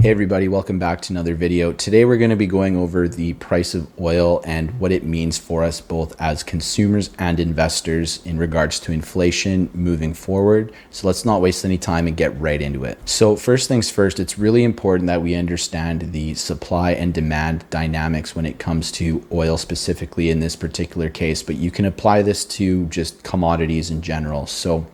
Hey everybody, welcome back to another video. Today we're going to be going over the price of oil and what it means for us both as consumers and investors in regards to inflation moving forward. So let's not waste any time and get right into it. So first things first, it's really important that we understand the supply and demand dynamics when it comes to oil specifically in this particular case, but you can apply this to just commodities in general. So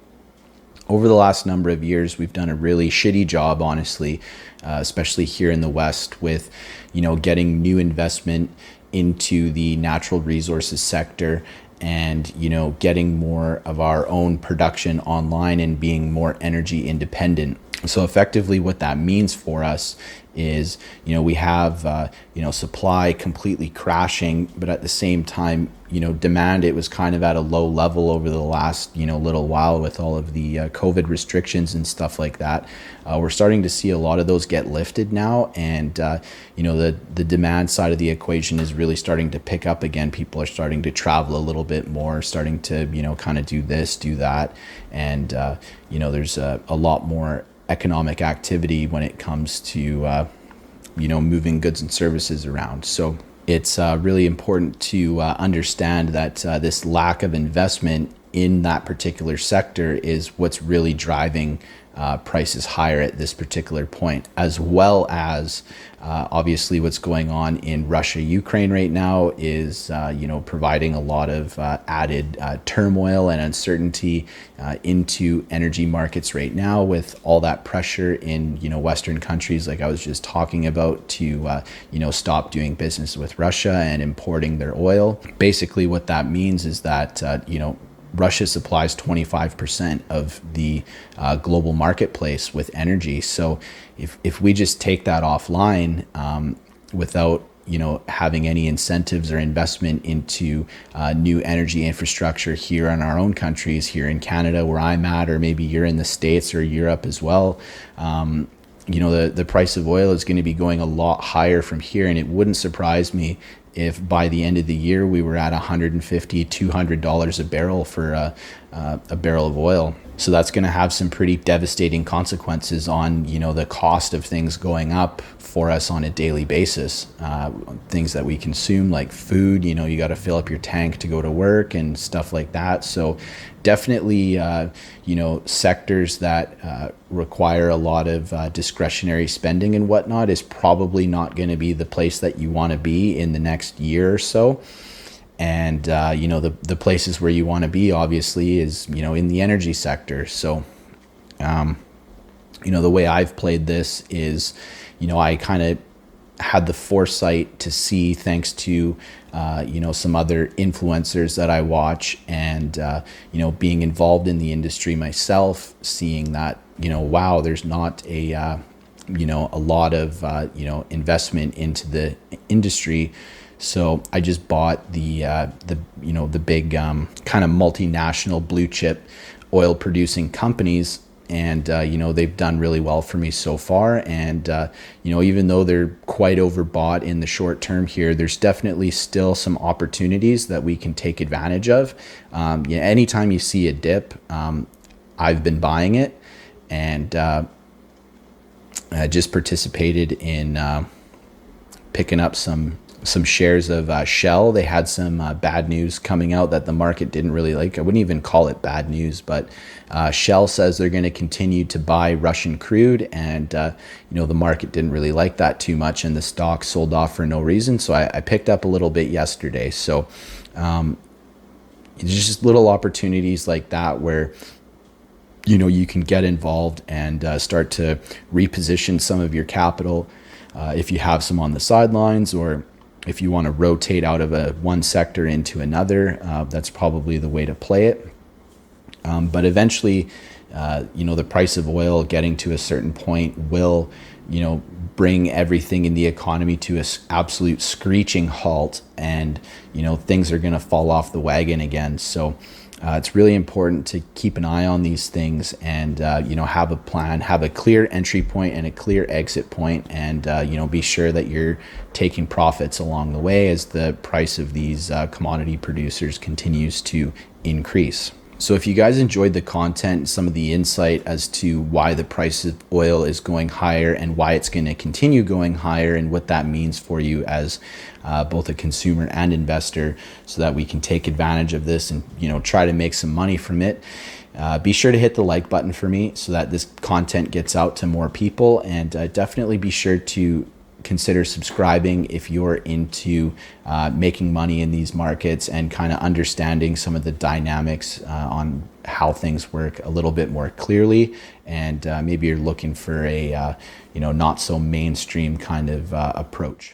over the last number of years, we've done a really shitty job, honestly, especially here in the West with, getting new investment into the natural resources sector and, getting more of our own production online and being more energy independent. So effectively what that means for us is, we have, supply completely crashing, but at the same time, demand, it was kind of at a low level over the last, little while with all of the COVID restrictions and stuff like that. We're starting to see a lot of those get lifted now. And, the demand side of the equation is really starting to pick up again. People are starting to travel a little bit more, starting to, kind of do this, do that. And, there's a lot more economic activity when it comes to moving goods and services around. So it's really important to understand that this lack of investment in that particular sector is what's really driving prices higher at this particular point, as well as obviously what's going on in Russia, Ukraine right now is, providing a lot of added turmoil and uncertainty into energy markets right now with all that pressure in, Western countries, like I was just talking about, to, stop doing business with Russia and importing their oil. Basically what that means is that, Russia supplies 25% of the global marketplace with energy. So if we just take that offline without having any incentives or investment into new energy infrastructure here in our own countries, here in Canada where I'm at, or maybe you're in the States or Europe as well, the price of oil is going to be going a lot higher from here. And it wouldn't surprise me if by the end of the year we were at $150, $200 a barrel for a barrel of oil. So that's going to have some pretty devastating consequences on, the cost of things going up for us on a daily basis. Things that we consume like food, you got to fill up your tank to go to work and stuff like that. So definitely, sectors that require a lot of discretionary spending and whatnot is probably not going to be the place that you want to be in the next year or so. And, the places where you want to be obviously is, in the energy sector. So, the way I've played this is, I kind of had the foresight to see, thanks to, some other influencers that I watch and, being involved in the industry myself, seeing that, wow, there's not a lot of, investment into the industry. So I just bought the big kind of multinational blue chip oil producing companies. And, they've done really well for me so far. And, even though they're quite overbought in the short term here, there's definitely still some opportunities that we can take advantage of. Anytime you see a dip, I've been buying it, and I just participated in picking up some shares of Shell. They had some bad news coming out that the market didn't really like. I wouldn't even call it bad news, but Shell says they're going to continue to buy Russian crude, and the market didn't really like that too much, and the stock sold off for no reason. So I picked up a little bit yesterday. So it's just little opportunities like that where you can get involved and start to reposition some of your capital if you have some on the sidelines, or if you want to rotate out of one sector into another. That's probably the way to play it. But eventually, the price of oil getting to a certain point will, bring everything in the economy to an absolute screeching halt, and, things are going to fall off the wagon again. So it's really important to keep an eye on these things and, have a plan, have a clear entry point and a clear exit point, and, be sure that you're taking profits along the way as the price of these commodity producers continues to increase. So if you guys enjoyed the content, some of the insight as to why the price of oil is going higher and why it's going to continue going higher and what that means for you as both a consumer and investor, so that we can take advantage of this and try to make some money from it. Be sure to hit the like button for me so that this content gets out to more people, and definitely be sure to consider subscribing if you're into making money in these markets and kind of understanding some of the dynamics on how things work a little bit more clearly. And maybe you're looking for a not so mainstream kind of approach.